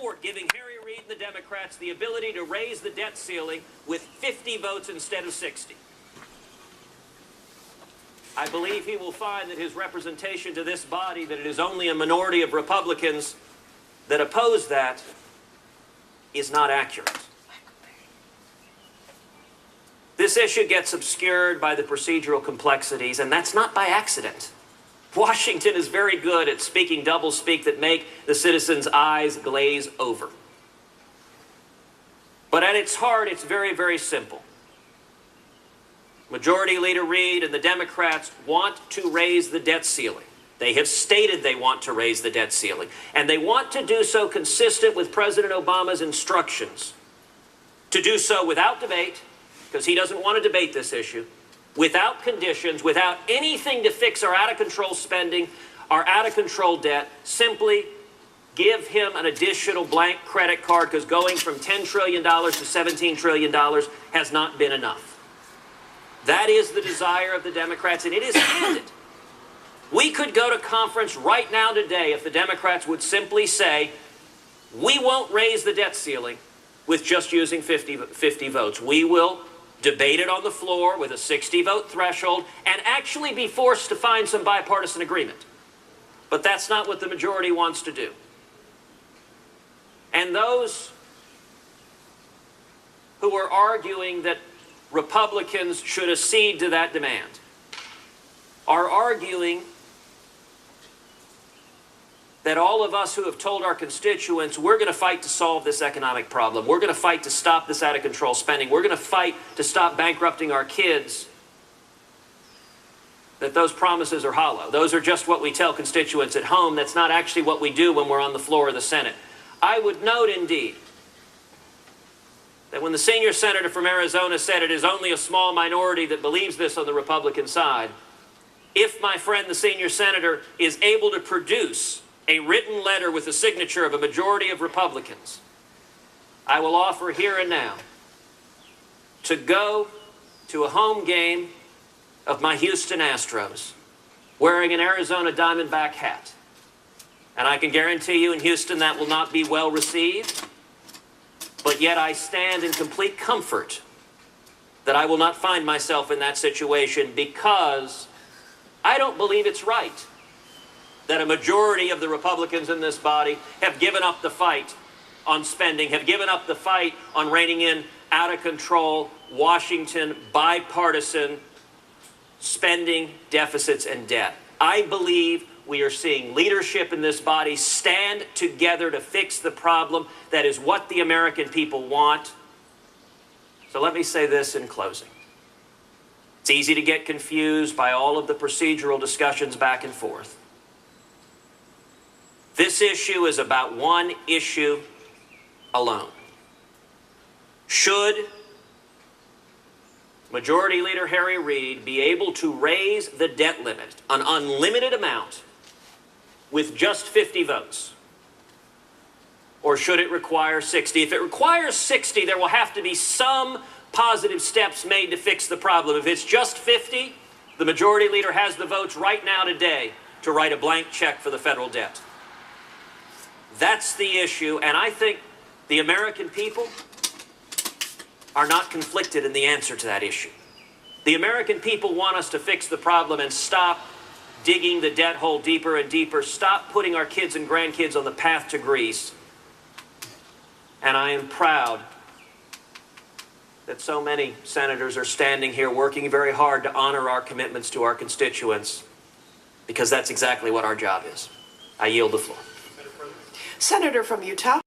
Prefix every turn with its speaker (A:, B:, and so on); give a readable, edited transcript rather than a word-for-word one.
A: support giving Harry Reid and the Democrats the ability to raise the debt ceiling with 50 votes instead of 60. I believe he will find that his representation to this body, that it is only a minority of Republicans that oppose that, is not accurate. This issue gets obscured by the procedural complexities, and that's not by accident. Washington is very good at speaking doublespeak that make the citizens' eyes glaze over. But at its heart, it's very, very simple. Majority Leader Reid and the Democrats want to raise the debt ceiling. They have stated they want to raise the debt ceiling, and they want to do so consistent with President Obama's instructions, to do so without debate, because he doesn't want to debate this issue, without conditions, without anything to fix our out-of-control spending, our out-of-control debt. Simply give him an additional blank credit card, because going from $10 trillion to $17 trillion has not been enough. That is the desire of the Democrats, and it is handed. We could go to conference right now today if the Democrats would simply say, we won't raise the debt ceiling with just using 50 votes. We will debate it on the floor with a 60-vote threshold and actually be forced to find some bipartisan agreement. But that's not what the majority wants to do. And those who are arguing that Republicans should accede to that demand are arguing that all of us who have told our constituents we're going to fight to solve this economic problem, we're going to fight to stop this out-of-control spending, we're going to fight to stop bankrupting our kids, that those promises are hollow. Those are just what we tell constituents at home. That's not actually what we do when we're on the floor of the Senate. I would note, indeed, that when the senior senator from Arizona said it is only a small minority that believes this on the Republican side, if my friend the senior senator is able to produce a written letter with the signature of a majority of Republicans, I will offer here and now to go to a home game of my Houston Astros wearing an Arizona Diamondback hat. And I can guarantee you in Houston that will not be well received, but yet I stand in complete comfort that I will not find myself in that situation, because I don't believe it's right that a majority of the Republicans in this body have given up the fight on spending, have given up the fight on reining in out-of-control, Washington, bipartisan spending, deficits, and debt. I believe we are seeing leadership in this body stand together to fix the problem. That is what the American people want. So let me say this in closing. It's easy to get confused by all of the procedural discussions back and forth. This issue is about one issue alone. Should Majority Leader Harry Reid be able to raise the debt limit, an unlimited amount, with just 50 votes? Or should it require 60? If it requires 60, there will have to be some positive steps made to fix the problem. If it's just 50, the Majority Leader has the votes right now today to write a blank check for the federal debt. That's the issue, and I think the American people are not conflicted in the answer to that issue. The American people want us to fix the problem and stop digging the debt hole deeper and deeper, stop putting our kids and grandkids on the path to Greece. And I am proud that so many senators are standing here working very hard to honor our commitments to our constituents, because that's exactly what our job is. I yield the floor.
B: Senator from Utah.